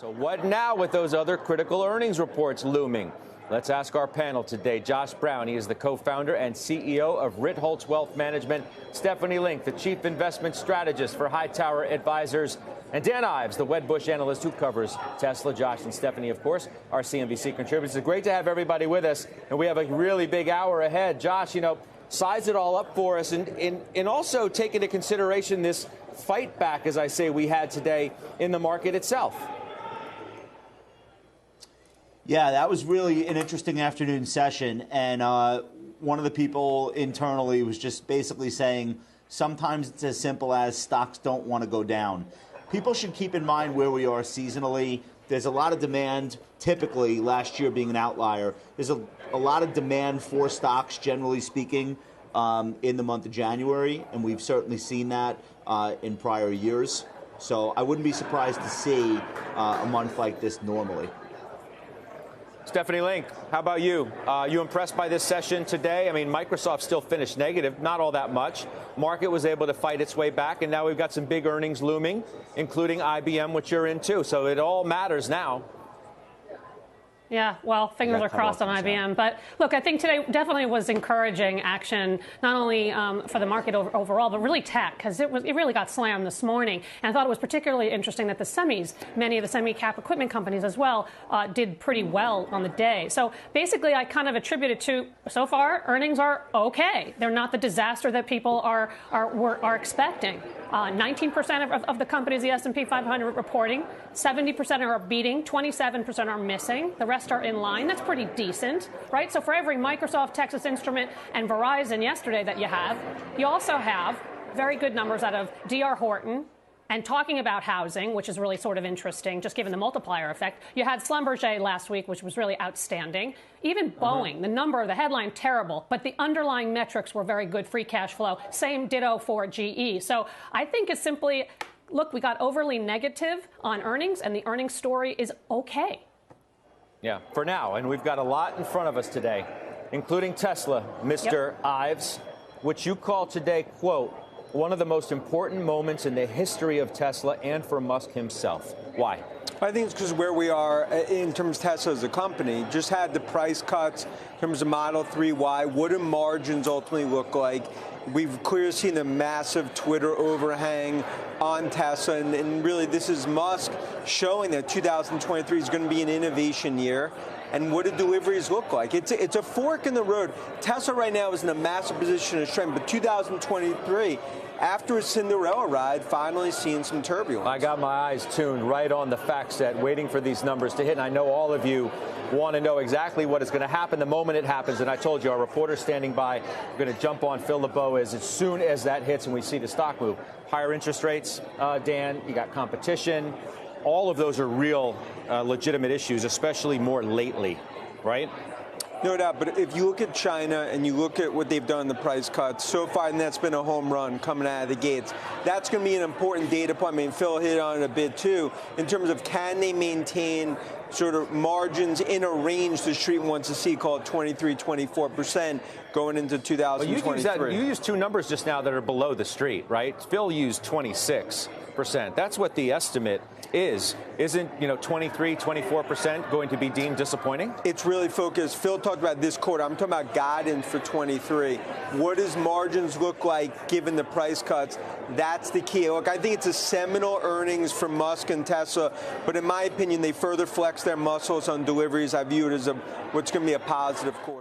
So what now with those other critical earnings reports looming? Let's ask our panel today. Josh Brown, he is the co-founder and CEO of Ritholtz Wealth Management. Stephanie Link, the chief investment strategist for Hightower Advisors. And Dan Ives, the Wedbush analyst who covers Tesla. Josh and Stephanie, of course, our CNBC contributors. It's great to have everybody with us. And we have a really big hour ahead. Josh, size it all up for us and also take into consideration this fight back, as I say, we had today in the market itself. Yeah, that was really an interesting afternoon session. And one of the people internally was just basically saying sometimes it's as simple as stocks don't want to go down. People should keep in mind where we are seasonally. There's a lot of demand, typically, last year being an outlier. There's a lot of demand for stocks, generally speaking, in the month of January. And we've certainly seen that in prior years. So I wouldn't be surprised to see a month like this normally. Stephanie Link, how about you? You impressed by this session today? I mean, Microsoft still finished negative, not all that much. Market was able to fight its way back, and now we've got some big earnings looming, including IBM, which you're in too. So it all matters now. Yeah, well, fingers are crossed on IBM. But look, I think today definitely was encouraging action, not only for the market overall, but really tech, because it really got slammed this morning. And I thought it was particularly interesting that the semis, many of the semi-cap equipment companies as well, did pretty well on the day. So basically, I kind of attribute it to, so far, earnings are okay. They're not the disaster that people are expecting. 19% of the companies, the S&P 500 reporting, 70% are beating, 27% are missing. The rest are in line. That's pretty decent, right? So for every Microsoft, Texas Instrument, and Verizon yesterday that you also have very good numbers out of D.R. Horton. And talking about housing, which is really sort of interesting, just given the multiplier effect, you had Schlumberger last week, which was really outstanding. Even Boeing, the headline, terrible, but the underlying metrics were very good, free cash flow. Same ditto for GE. So I think it's simply, look, we got overly negative on earnings, and the earnings story is okay. Yeah, for now. And we've got a lot in front of us today, including Tesla, Mr. Ives, which you call today, quote, one of the most important moments in the history of Tesla and for Musk himself. Why? I think it's because where we are in terms of Tesla as a company, just had the price cuts in terms of Model 3 Y. What do margins ultimately look like? We've clearly seen a massive Twitter overhang on Tesla, and really this is Musk showing that 2023 is going to be an innovation year. And what do deliveries look like? It's a fork in the road. Tesla right now is in a massive position of strength, but 2023, after a Cinderella ride, finally seeing some turbulence. I got my eyes tuned right on the fact set, waiting for these numbers to hit. And I know all of you want to know exactly what is going to happen the moment it happens. And I told you, our reporter's standing by. We're going to jump on Phil LeBeau as soon as that hits and we see the stock move. Higher interest rates, Dan, you got competition. All of those are real legitimate issues, especially more lately, right? No doubt, but if you look at China and you look at what they've done in the price cuts, so far, and that's been a home run coming out of the gates, that's going to be an important data point. I mean, Phil hit on it a bit, too, in terms of can they maintain sort of margins in a range the street wants to see, called 23, 24% going into 2023. Well, you used two numbers just now that are below the street, right? Phil used 26%. That's what the estimate is. Isn't, 23, 24% going to be deemed disappointing? It's really focused. Phil talked about this quarter. I'm talking about guidance for 23. What does margins look like given the price cuts? That's the key. Look, I think it's a seminal earnings for Musk and Tesla, but in my opinion, they further flex their muscles on deliveries. I view it as what's going to be a positive quarter.